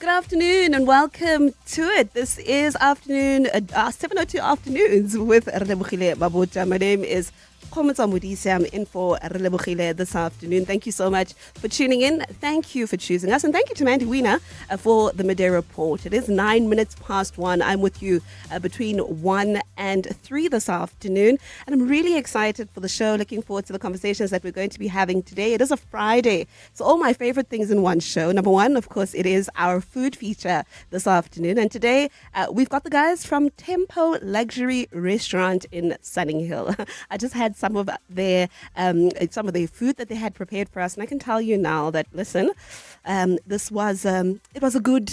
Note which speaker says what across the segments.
Speaker 1: Good afternoon and welcome to it. This is afternoon, 7:02 afternoons with Relebogile Mabotja. My name is Mudise. I'm in for Relebogile this afternoon. Thank you so much for tuning in. Thank you for choosing us. And thank you to Mandy Wiener for the midday report. It is 9 minutes past 1. I'm with you between 1 and 3 this afternoon. And I'm really excited for the show. Looking forward to the conversations that we're going to be having today. It is a Friday. So all my favorite things in one show. Number one, of course, it is our food feature this afternoon. And today we've got the guys from Tempo Luxury Restaurant in Sunninghill. I just had some of the food that they had prepared for us, and I can tell you now that this was it was a good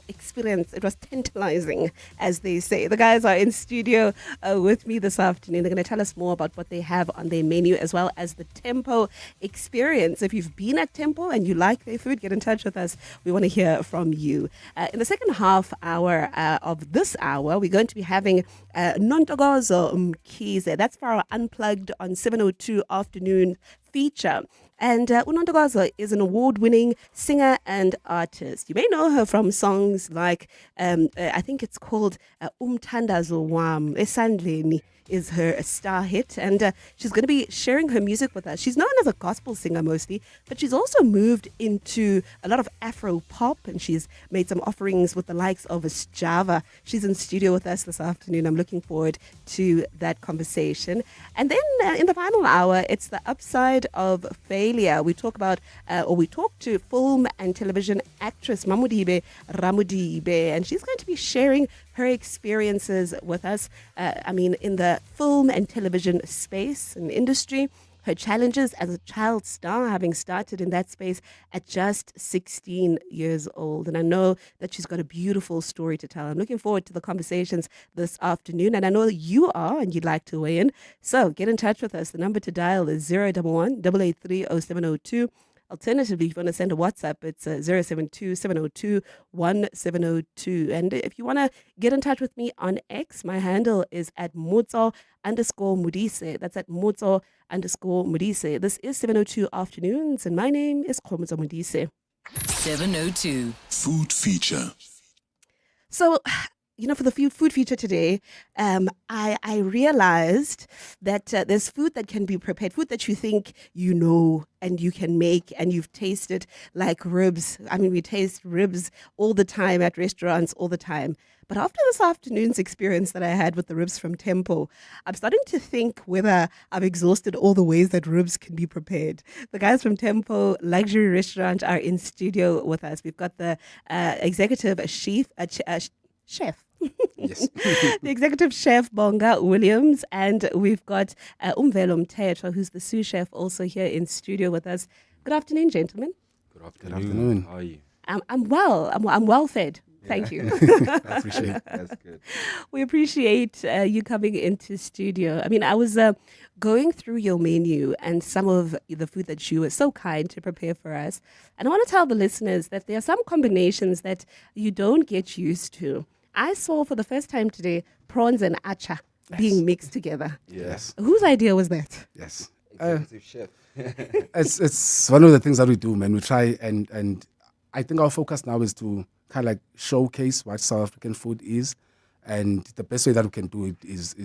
Speaker 1: experience. It was tantalizing, as they say. The guys are in studio with me this afternoon. They're going to tell us more about what they have on their menu, as well as the Tempo experience. If you've been at Tempo and you like their food, get in touch with us. We want to hear from you. In the second half hour of this hour, we're going to be having Nontogozo Mkhize. That's for our Unplugged on 7:02 afternoon feature. And Unontogozo is an award-winning singer and artist. You may know her from songs like, I think it's called Umthandazo Wam, Esandleni is her star hit. And she's going to be sharing her music with us. She's known as a gospel singer mostly, but she's also moved into a lot of Afro pop, and she's made some offerings with the likes of Java. She's in studio with us this afternoon. I'm looking forward to that conversation. And then in the final hour, it's the upside of failure. We talk to film and television actress Mamudibe Ramudibe, and she's going to be sharing her experiences with us. In the film and television space and industry, her challenges as a child star, having started in that space at just 16 years old. And I know that she's got a beautiful story to tell. I'm looking forward to the conversations this afternoon. And I know that you are, and you'd like to weigh in. So get in touch with us. The number to dial is 011-883-0702. Alternatively, if you want to send a WhatsApp, it's 072-702-1702. And if you want to get in touch with me on X, my handle is at @Mutso_Mudise. That's at Mutso_Mudise. This is 7:02 afternoons, and my name is Mudise.
Speaker 2: 7:02
Speaker 3: Food feature.
Speaker 1: So, for the food feature today, I realized that there's food that can be prepared, food that you think you know and you can make and you've tasted, like ribs. We taste ribs all the time at restaurants all the time. But after this afternoon's experience that I had with the ribs from Tempo, I'm starting to think whether I've exhausted all the ways that ribs can be prepared. The guys from Tempo Luxury Restaurant are in studio with us. We've got the executive chef.
Speaker 4: Yes.
Speaker 1: The executive chef, Bonga Williams, and we've got Umvelo Mthethwa, who's the sous chef, also here in studio with us. Good afternoon, gentlemen.
Speaker 4: Good afternoon. How are you?
Speaker 1: I'm well. I'm well fed. Thank you.
Speaker 4: I appreciate it. That's good.
Speaker 1: We appreciate you coming into studio. I was going through your menu and some of the food that you were so kind to prepare for us. And I want to tell the listeners that there are some combinations that you don't get used to. I saw for the first time today prawns and acha being mixed together.
Speaker 4: Yes.
Speaker 1: Whose idea was that?
Speaker 4: Yes.
Speaker 5: Executive chef.
Speaker 4: It's one of the things that we do, man. We try and I think our focus now is to kind of like showcase what South African food is, and the best way that we can do it is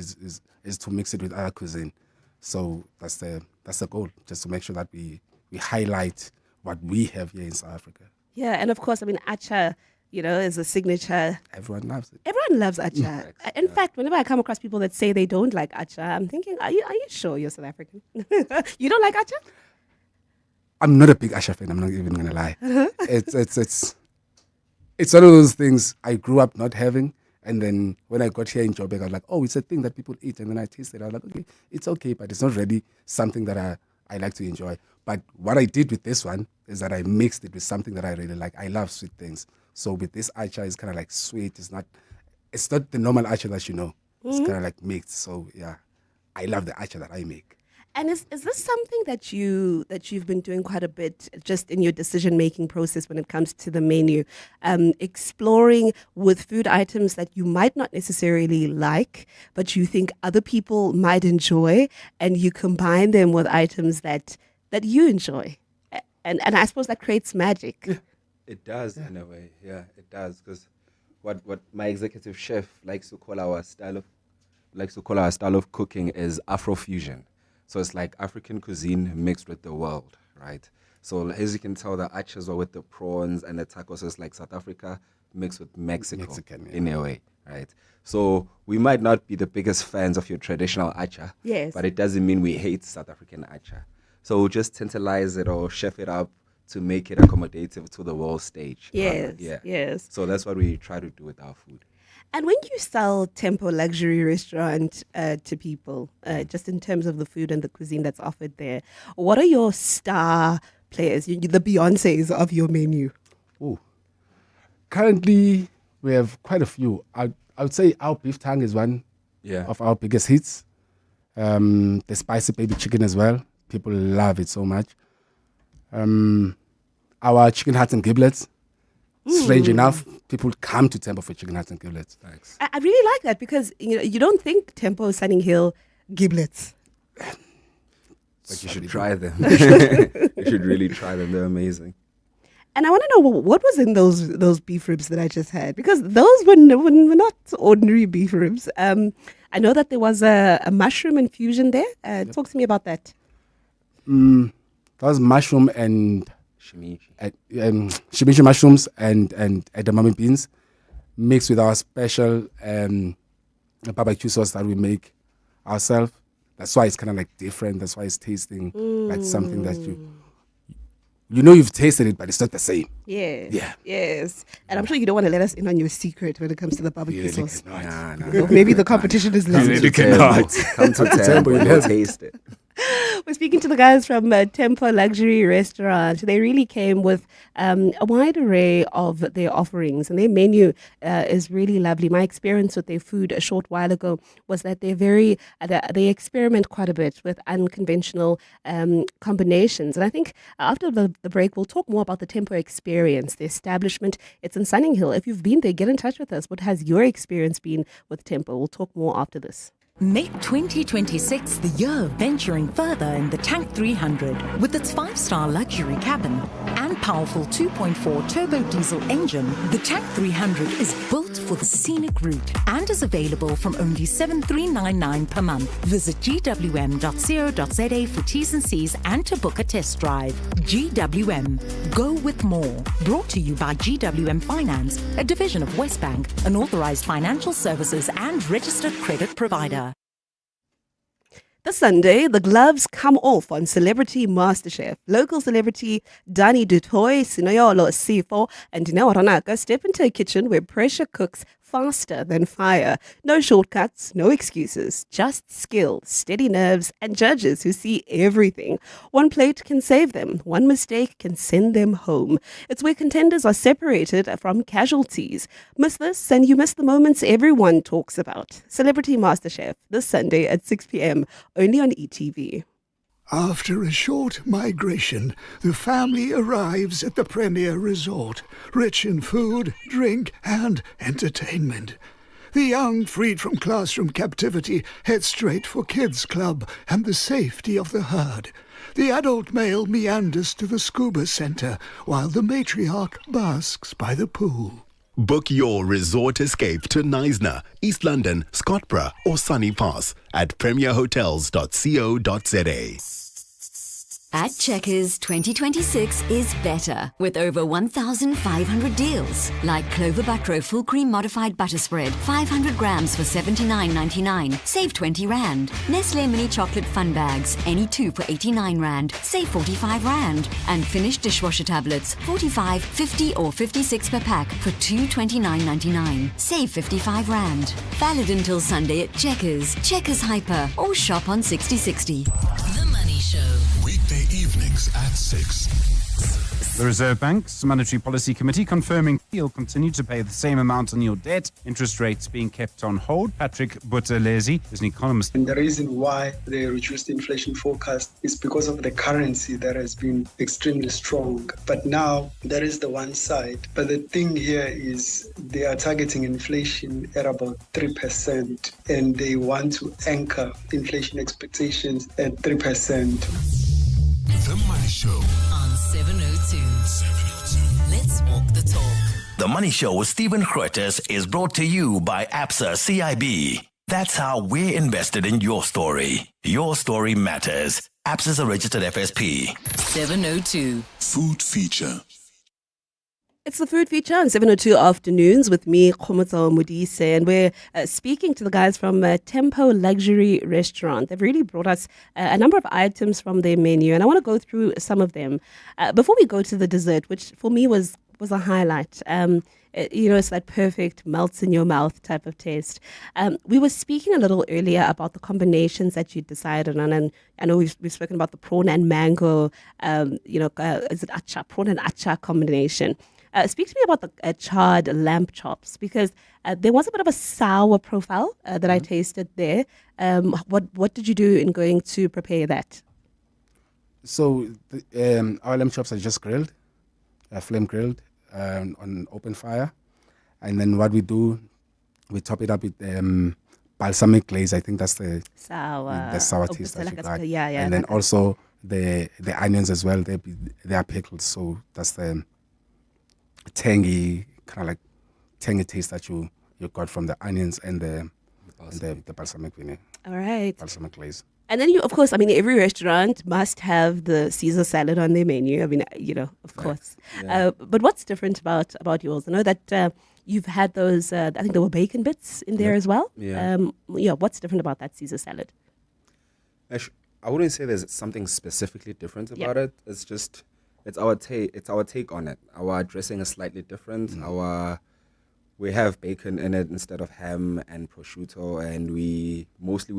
Speaker 4: to mix it with other cuisine. So that's the goal, just to make sure that we highlight what we have here in South Africa.
Speaker 1: Yeah, and of course, acha, is a signature.
Speaker 4: Everyone loves it.
Speaker 1: Everyone loves acha. In fact, whenever I come across people that say they don't like acha, I'm thinking, are you sure you're South African? You don't like acha?
Speaker 4: I'm not a big acha fan. I'm not even gonna lie. It's one of those things I grew up not having, and then when I got here in Joburg, I was like, oh, it's a thing that people eat, and then I tasted it. I was like, okay, it's okay, but it's not really something that I like to enjoy. But what I did with this one is that I mixed it with something that I really like. I love sweet things. So with this acha, it's kind of like sweet. It's not the normal acha that you know. It's kind of like mixed. So yeah, I love the acha that I make.
Speaker 1: And is this something that you've been doing quite a bit just in your decision-making process when it comes to the menu, exploring with food items that you might not necessarily like, but you think other people might enjoy, and you combine them with items that you enjoy, and I suppose that creates magic.
Speaker 3: It does in a way, yeah, it does. Because what my executive chef likes to call our style of cooking is Afrofusion. So it's like African cuisine mixed with the world, right? So as you can tell, the archers are with the prawns and the tacos is like South Africa mixed with Mexican in a way, right? So we might not be the biggest fans of your traditional archer,
Speaker 1: Yes.
Speaker 3: but it doesn't mean we hate South African archer. So we'll just tantalize it or chef it up to make it accommodative to the world stage.
Speaker 1: Yes,
Speaker 3: Yeah.
Speaker 1: yes.
Speaker 3: So that's what we try to do with our food.
Speaker 1: And when you sell Tempo Luxury Restaurant to people, just in terms of the food and the cuisine that's offered there, what are your star players, the Beyoncés of your menu?
Speaker 4: Ooh. Currently, we have quite a few. I would say our beef tongue is one of our biggest hits. The spicy baby chicken as well. People love it so much. Our chicken hearts and giblets. Strange enough, people come to Tempo for chicken hearts and giblets.
Speaker 3: Thanks.
Speaker 1: I really like that because you don't think Tempo Sunning Hill giblets.
Speaker 3: But you should try them. You should really try them. They're amazing.
Speaker 1: And I want to know what was in those beef ribs that I just had, because those were not ordinary beef ribs. I know that there was a mushroom infusion there. Talk to me about that.
Speaker 4: That was mushroom and shimichi mushrooms and edamame beans mixed with our special barbecue sauce that we make ourselves. That's why it's kind of like different. That's why it's tasting like something that you've tasted it, but it's not the same.
Speaker 1: Yes.
Speaker 4: Yeah.
Speaker 1: Yes. And I'm sure you don't want to let us in on your secret when it comes to the barbecue sauce.
Speaker 3: Nah.
Speaker 1: Or maybe the competition is
Speaker 4: You
Speaker 1: limited.
Speaker 4: really cannot.
Speaker 3: Come to Tempo, you'll taste it.
Speaker 1: We're speaking to the guys from Tempo Luxury Restaurant. They really came with a wide array of their offerings, and their menu is really lovely. My experience with their food a short while ago was that they experiment quite a bit with unconventional combinations. And I think after the break, we'll talk more about the Tempo experience, the establishment. It's in Sunning Hill. If you've been there, get in touch with us. What has your experience been with Tempo? We'll talk more after this.
Speaker 2: Make 2026 the year of venturing further in the Tank 300 with its 5-star luxury cabin and powerful 2.4 turbo diesel engine. The Tank 300 is built for the scenic route and is available from only $7,399 per month. Visit gwm.co.za for T's and C's and to book a test drive. GWM, go with more. Brought to you by GWM Finance, a division of Westbank, an authorized financial services and registered credit provider.
Speaker 1: This Sunday, the gloves come off on Celebrity MasterChef. Local celebrity Danny Dutoy, Sinoyolo Sifo, and Dineo Ranaka step into a kitchen where pressure cooks faster than fire. No shortcuts, no excuses, just skill, steady nerves, and judges who see everything. One plate can save them. One mistake can send them home. It's where contenders are separated from casualties. Miss this and you miss the moments everyone talks about. Celebrity MasterChef, this Sunday at 6 p.m. only on ETV.
Speaker 5: After a short migration, the family arrives at the Premier Resort, rich in food, drink, and entertainment. The young, freed from classroom captivity, head straight for Kids Club and the safety of the herd. The adult male meanders to the scuba centre, while the matriarch basks by the pool.
Speaker 6: Book your resort escape to Knysna, East London, Scottburgh or Sunny Pass at premierhotels.co.za.
Speaker 7: At Checkers, 2026 is better with over 1,500 deals. Like Clover Buttero Full Cream Modified Butter Spread, 500 grams for $79.99, save 20 Rand. Nestle Mini Chocolate Fun Bags, any 2 for 89 Rand, save 45 Rand. And Finish Dishwasher Tablets, 45, 50 or 56 per pack for $229.99, save 55 Rand. Valid until Sunday at Checkers, Checkers Hyper, or shop on 6060.
Speaker 2: The Money Show.
Speaker 8: Weekday evenings at 6.
Speaker 9: The Reserve Bank's Monetary Policy Committee confirming you'll continue to pay the same amount on your debt, interest rates being kept on hold. Patrick Buthelezi is an economist.
Speaker 10: And the reason why they reduced the inflation forecast is because of the currency that has been extremely strong. But now that is the one side. But the thing here is they are targeting inflation at about 3%, and they want to anchor inflation expectations at 3%.
Speaker 8: The Money Show
Speaker 2: On 702. Let's walk
Speaker 11: The Money Show with Stephen Grootes is brought to you by ABSA CIB. That's how we're invested in your story. Your story matters. ABSA is a registered FSP.
Speaker 2: 702.
Speaker 8: Food feature.
Speaker 1: It's the food feature on 702 Afternoons with me, Khomotso Modise, and we're speaking to the guys from Tempo Luxury Restaurant. They've really brought us a number of items from their menu, and I want to go through some of them. Before we go to the dessert, which for me was a highlight. It's that perfect melts in your mouth type of taste. We were speaking a little earlier about the combinations that you decided on, and I know we've spoken about the prawn and mango, is it acha, prawn and acha combination. Speak to me about the charred lamb chops, because there was a bit of a sour profile that I tasted there. What did you do in going to prepare that?
Speaker 4: So our lamb chops are just grilled, flame grilled on open fire. And then what we do, we top it up with balsamic glaze. I think that's the sour taste that you got.
Speaker 1: Yeah.
Speaker 4: And then also the onions as well, they are pickled. So that's the tangy, kind of like tangy taste that you got from the onions and the balsamic vinegar.
Speaker 1: All right.
Speaker 4: Balsamic glaze.
Speaker 1: And then every restaurant must have the Caesar salad on their menu. Of course.
Speaker 3: Yeah.
Speaker 1: But what's different about yours? I know that you've had those, I think there were bacon bits in there as well.
Speaker 3: Yeah.
Speaker 1: What's different about that Caesar salad?
Speaker 3: I wouldn't say there's something specifically different about it. It's just, it's our take on it. Our dressing is slightly different. We have bacon in it instead of ham and prosciutto, and we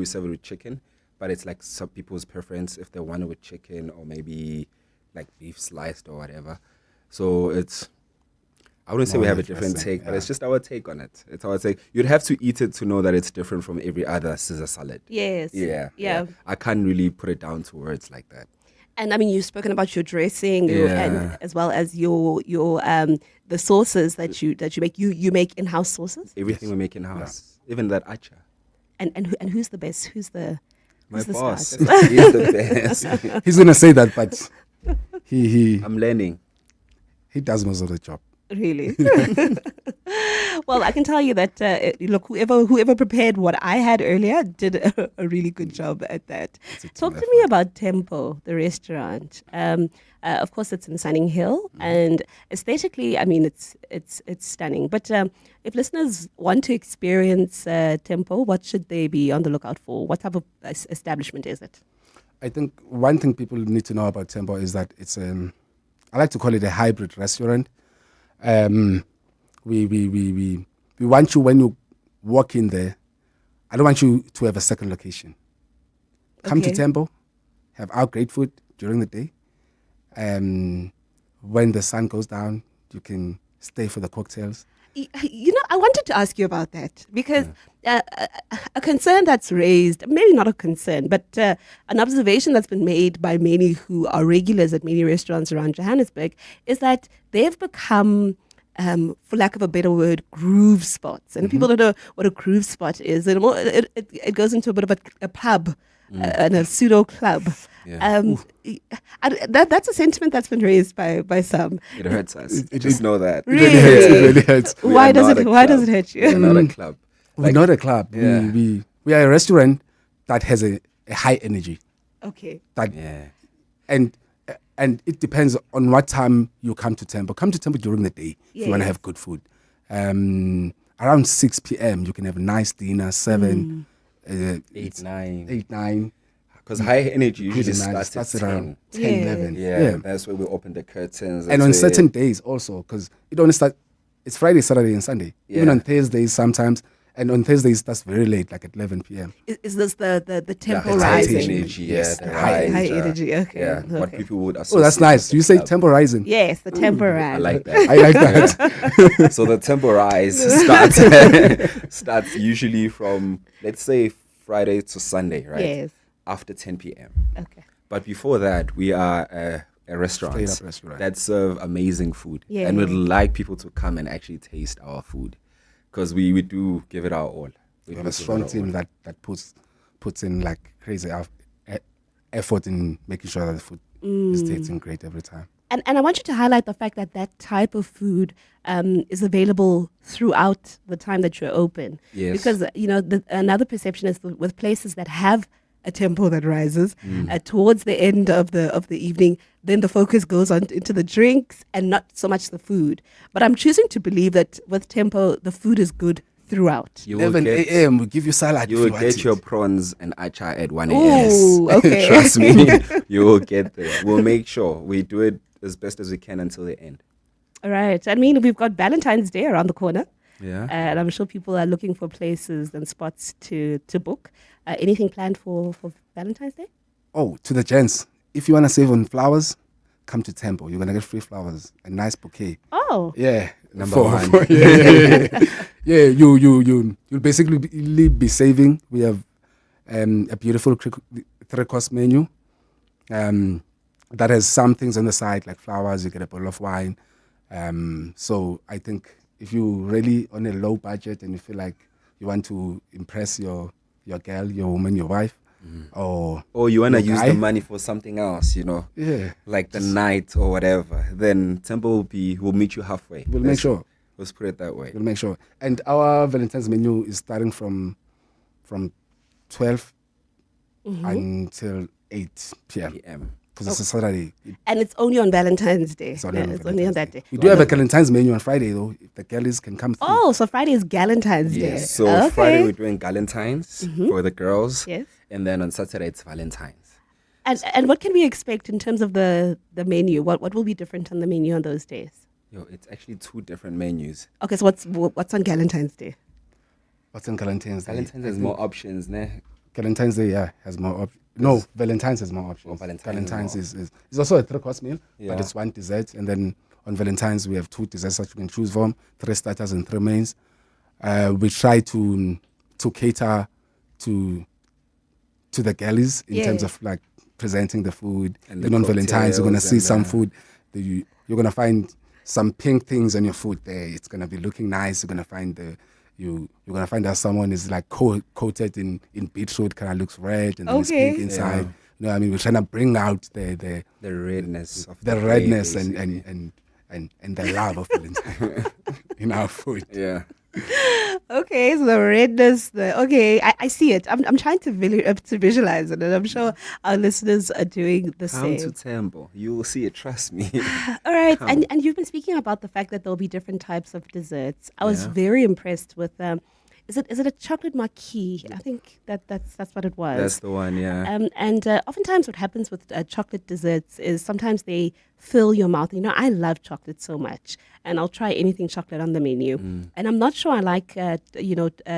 Speaker 3: serve it with chicken. But it's like some people's preference if they want it with chicken or maybe like beef sliced or whatever. So I wouldn't say we have a different take, but it's just our take on it. It's our take. You'd have to eat it to know that it's different from every other Caesar salad.
Speaker 1: Yes.
Speaker 3: Yeah. I can't really put it down to words like that.
Speaker 1: And you've spoken about your dressing, and as well as your the sauces that you make. You make in-house sauces.
Speaker 3: Everything we make in-house, even that acha.
Speaker 1: And who's the best? Who's
Speaker 3: my boss?
Speaker 1: He's
Speaker 3: the best.
Speaker 4: He's gonna say that, but he
Speaker 3: I'm learning.
Speaker 4: He does most of the job.
Speaker 1: Really? Well, I can tell you that whoever prepared what I had earlier did a really good job at that. Talk to me about Tempo, the restaurant. Of course, it's in Sunning Hill, and aesthetically, it's stunning. But if listeners want to experience Tempo, what should they be on the lookout for? What type of establishment is it?
Speaker 4: I think one thing people need to know about Tempo is that it's I like to call it a hybrid restaurant. We want you, when you walk in there, I don't want you to have a second location. Come to Tempo, have our great food during the day. When the sun goes down, you can stay for the cocktails.
Speaker 1: I wanted to ask you about that because a concern that's raised, maybe not a concern, but an observation that's been made by many who are regulars at many restaurants around Johannesburg is that they've become, for lack of a better word, groove spots. And people don't know what a groove spot is. It goes into a bit of a pub and a pseudo club.
Speaker 3: Yeah.
Speaker 1: That's a sentiment that's been raised by some.
Speaker 3: It hurts us. Just know that.
Speaker 1: Really?
Speaker 4: It really hurts.
Speaker 1: Why does it hurt you?
Speaker 3: We're not a club.
Speaker 4: We're not a club.
Speaker 3: Yeah.
Speaker 4: We are a restaurant that has a high energy.
Speaker 1: Okay.
Speaker 4: And it depends on what time you come to Tempo. Come to Tempo during the day if you want to have good food. Around 6 p.m. you can have a nice dinner. 7,
Speaker 3: 8, 9.
Speaker 4: 8, 9.
Speaker 3: Because high energy usually starts at
Speaker 4: around 10, 11.
Speaker 3: Yeah, that's where we open the curtains.
Speaker 4: And on certain days also, because it only starts, it's Friday, Saturday, and Sunday. Even on Thursdays sometimes. And on Thursdays, that's very late, like at 11 p.m.
Speaker 1: Is this the Tempo
Speaker 3: high
Speaker 1: Rising?
Speaker 3: Energy,
Speaker 4: yes,
Speaker 1: high energy, okay.
Speaker 3: Yeah,
Speaker 1: okay.
Speaker 3: what people would associate.
Speaker 4: Oh, that's nice. You say Tempo Rising?
Speaker 1: Yes, the Tempo Rise.
Speaker 3: I like that.
Speaker 4: I like that.
Speaker 3: So the Tempo Rise starts usually from, let's say, Friday to Sunday, right?
Speaker 1: Yes.
Speaker 3: After 10 p.m.
Speaker 1: Okay.
Speaker 3: But before that, we are a restaurant that serve amazing food.
Speaker 1: Yeah.
Speaker 3: And we'd like people to come and actually taste our food. Because we do give it our all.
Speaker 4: We have a strong team that puts in like crazy effort in making sure that the food is tasting great every time.
Speaker 1: And I want you to highlight the fact that that type of food is available throughout the time that you're open.
Speaker 3: Yes.
Speaker 1: Because, another perception is with places that have a tempo that rises towards the end of the evening, then the focus goes on into the drinks and not so much the food. But I'm choosing to believe that with tempo, the food is good throughout.
Speaker 4: 11 a.m. we give you salad.
Speaker 3: You will get your prawns and acha at 1 a.m.
Speaker 1: Ooh, okay.
Speaker 3: Trust me, you will get there. We'll make sure we do it as best as we can until the end.
Speaker 1: All right. I mean, we've got Valentine's Day around the corner.
Speaker 3: Yeah.
Speaker 1: And I'm sure people are looking for places and spots to book. Anything planned for Valentine's Day?
Speaker 4: Oh, to the gents, if you want to save on flowers, come to Tempo. You're going to get free flowers, a nice bouquet.
Speaker 1: Oh.
Speaker 4: Yeah.
Speaker 3: Number one.
Speaker 4: Yeah, you'll basically be saving. We have a beautiful three-course menu that has some things on the side, like flowers, you get a bottle of wine. So I think if you really on a low budget and you feel like you want to impress your girl, your woman, your wife, or
Speaker 3: you want to
Speaker 4: your
Speaker 3: use
Speaker 4: guy,
Speaker 3: the money for something else,
Speaker 4: yeah,
Speaker 3: like the night or whatever, then Temple will meet you halfway.
Speaker 4: We'll make sure.
Speaker 3: Let's put it that way.
Speaker 4: We'll make sure. And our Valentine's menu is starting from 12 until 8 p.m. Because it's a Saturday.
Speaker 1: And it's only on Valentine's Day.
Speaker 4: It's only
Speaker 1: on that day.
Speaker 4: We do have a Valentine's menu on Friday, though, if the girlies can come through.
Speaker 1: Oh, so Friday is Galentine's Day.
Speaker 3: Yes, so
Speaker 1: okay.
Speaker 3: Friday we're doing Galentine's for the girls.
Speaker 1: Yes.
Speaker 3: And then on Saturday it's Valentine's.
Speaker 1: And what can we expect in terms of the menu? What will be different on the menu on those days?
Speaker 3: It's actually 2 different menus.
Speaker 1: Okay, so what's on Galentine's Day?
Speaker 4: What's on Valentine's Day?
Speaker 3: Valentine's has more options, ne?
Speaker 4: Valentine's Day, yeah, has more options. No, Valentine's has more options. Valentine's is also a 3-course meal, but it's 1 dessert. And then on Valentine's, we have 2 desserts that you can choose from, 3 starters and 3 mains. We try to cater to the girlies in terms of like presenting the food. And even on Valentine's, you're going to see some food. You're going to find some pink things on your food there. It's going to be looking nice. You're going to find you're gonna find that someone is like coated in beetroot, kind of looks red and then it's pink inside. Yeah. You know what I mean? We're trying to bring out the
Speaker 3: redness of
Speaker 4: the redness and the love of Valentine in our food.
Speaker 3: Yeah.
Speaker 1: Okay, so the redness. I see it. I'm trying to visualize it, and I'm sure our listeners are doing the same.
Speaker 3: Come to Temple, you will see it. Trust me.
Speaker 1: All right, and you've been speaking about the fact that there'll be different types of desserts. I was very impressed with Is it a chocolate marquis? I think that's what it was.
Speaker 3: That's the one, yeah.
Speaker 1: And oftentimes what happens with chocolate desserts is sometimes they fill your mouth. You know, I love chocolate so much, and I'll try anything chocolate on the menu. And I'm not sure I like,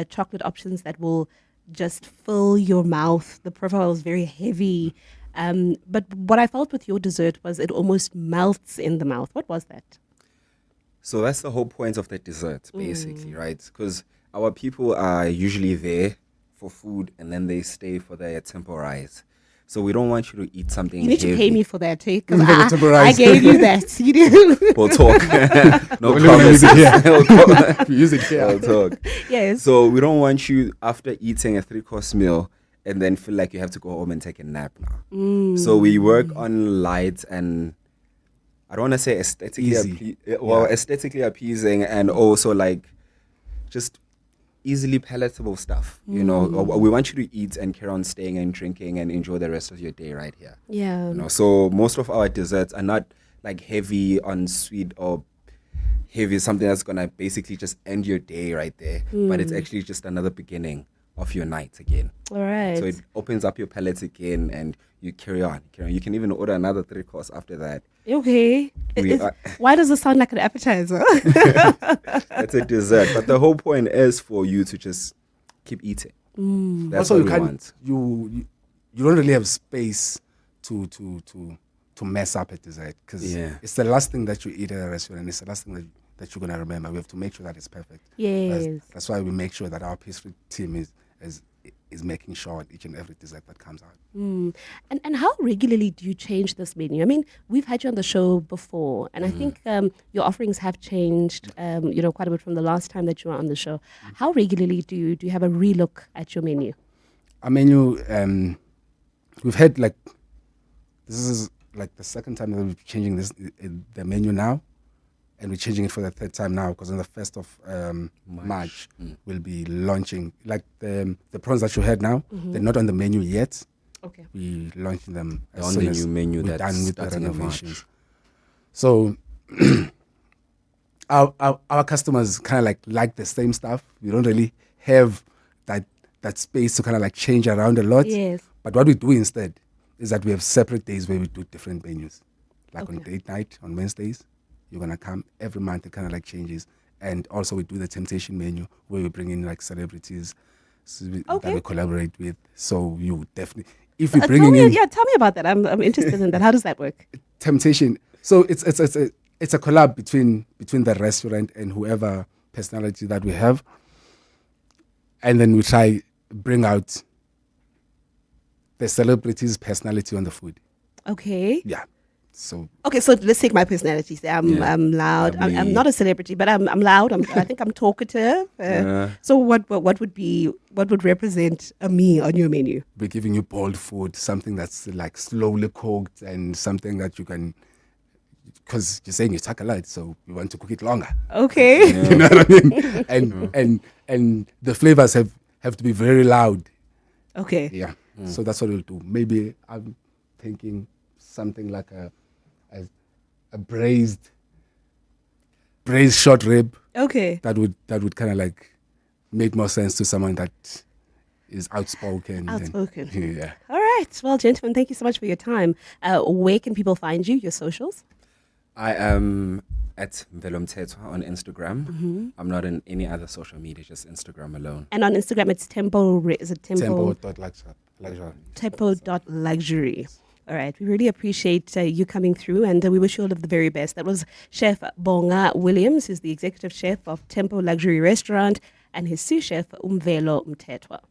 Speaker 1: chocolate options that will just fill your mouth. The profile is very heavy. But what I felt with your dessert was it almost melts in the mouth. What was that?
Speaker 3: So that's the whole point of the dessert, basically, right? Because our people are usually there for food and then they stay for their temporize. So we don't want you to eat something
Speaker 1: You need
Speaker 3: heavy.
Speaker 1: to pay me for that, eh? Because I gave you that. You do.
Speaker 3: We'll talk. No
Speaker 4: We'll
Speaker 3: promises.
Speaker 4: Use it here.
Speaker 3: We'll talk.
Speaker 1: Yes.
Speaker 3: So we don't want you, after eating a 3-course meal, and then feel like you have to go home and take a nap now. So we work on light and I don't want to say aesthetically aesthetically appeasing and also like just easily palatable stuff, you know. We want you to eat and carry on staying and drinking and enjoy the rest of your day right here.
Speaker 1: Yeah.
Speaker 3: You know, so most of our desserts are not like heavy on sweet or heavy, something that's gonna basically just end your day right there. But it's actually just another beginning of your night again.
Speaker 1: All right.
Speaker 3: So it opens up your palate again and you carry on. You can even order another 3-course after that.
Speaker 1: Okay. Why does it sound like an appetizer?
Speaker 3: It's a dessert. But the whole point is for you to just keep eating. That's
Speaker 4: Also,
Speaker 3: what we want.
Speaker 4: you don't really have space to mess up a dessert because it's the last thing that you eat at a restaurant and it's the last thing that you're going to remember. We have to make sure that it's perfect.
Speaker 1: Yes.
Speaker 4: That's why we make sure that our pastry team is making sure each and every dessert that comes out.
Speaker 1: And how regularly do you change this menu? I mean, we've had you on the show before, and I think your offerings have changed, quite a bit from the last time that you were on the show. How regularly do you have a relook at your menu?
Speaker 4: Our menu, we've had this is like the second time that we're changing the menu now, and we're changing it for the third time now because on the 1st of March we'll be launching like the prawns that you had now. They're not on the menu yet.
Speaker 1: Okay.
Speaker 4: We're launching them as
Speaker 3: on
Speaker 4: soon
Speaker 3: the
Speaker 4: as
Speaker 3: new menu
Speaker 4: we're
Speaker 3: that's
Speaker 4: done with the
Speaker 3: starting in
Speaker 4: renovations. So our customers kind of like the same stuff. We don't really have that space to kind of like change around a lot.
Speaker 1: Yes.
Speaker 4: But what we do instead is that we have separate days where we do different menus. Like on date night on Wednesdays, you're gonna come every month. It kind of like changes, and also we do the temptation menu where we bring in like celebrities that we collaborate with. So you definitely, if we bring in,
Speaker 1: tell me about that. I'm interested in that. How does that work?
Speaker 4: temptation. So it's a collab between the restaurant and whoever personality that we have, and then we try bring out the celebrity's personality on the food.
Speaker 1: Okay.
Speaker 4: Yeah. So
Speaker 1: let's take my personality. Say I'm loud. I'm not a celebrity, but I'm loud. I think I'm talkative. So what would represent a me on your menu?
Speaker 4: we're giving you bold food, something that's like slowly cooked and something that you can, because you're saying you take a lot, so we want to cook it longer.
Speaker 1: Okay.
Speaker 4: You know what I mean? And the flavors have to be very loud.
Speaker 1: Okay.
Speaker 4: Yeah. So that's what we'll do. Maybe I'm thinking something like a braised short rib.
Speaker 1: Okay.
Speaker 4: That would kind of like make more sense to someone that is outspoken.
Speaker 1: Outspoken.
Speaker 4: Yeah.
Speaker 1: All right. Well, gentlemen, thank you so much for your time. Where can people find you? Your socials?
Speaker 3: I am at Velomtetwa on Instagram. I'm not in any other social media, just Instagram alone.
Speaker 1: And on Instagram, it's Tempo. Is it Tempo?
Speaker 4: Tempo.luxury.
Speaker 1: Tempo.luxury. All right. We really appreciate you coming through, and we wish you all of the very best. That was Chef Bonga Williams, who's the executive chef of Tempo Luxury Restaurant, and his sous chef, Umvelo Mtetwa.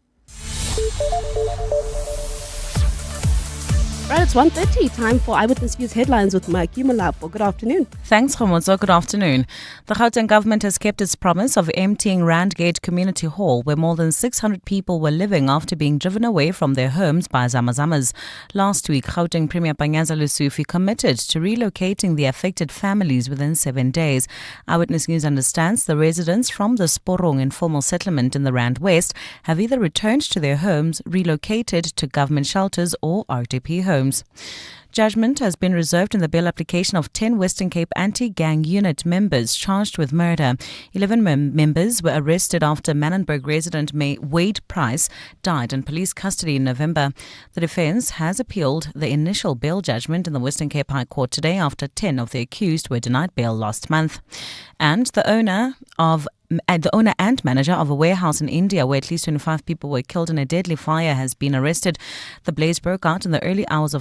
Speaker 1: Right, it's 1:30. Time for Eyewitness News headlines with Mike Umalapo. Good afternoon.
Speaker 12: Thanks, Khomotso. Good afternoon. The Gauteng government has kept its promise of emptying Randgate Community Hall, where more than 600 people were living after being driven away from their homes by Zamazamas. Last week, Gauteng Premier Panyaza Lesufi committed to relocating the affected families within 7 days. Eyewitness News understands the residents from the Sporong informal settlement in the Rand West have either returned to their homes, relocated to government shelters or RDP homes. Judgment has been reserved in the bail application of 10 Western Cape anti-gang unit members charged with murder. 11 members were arrested after Manenberg resident Wade Price died in police custody in November. The defence has appealed the initial bail judgment in the Western Cape High Court today after 10 of the accused were denied bail last month. And the owner and manager of a warehouse in India where at least 25 people were killed in a deadly fire has been arrested. The blaze broke out in the early hours of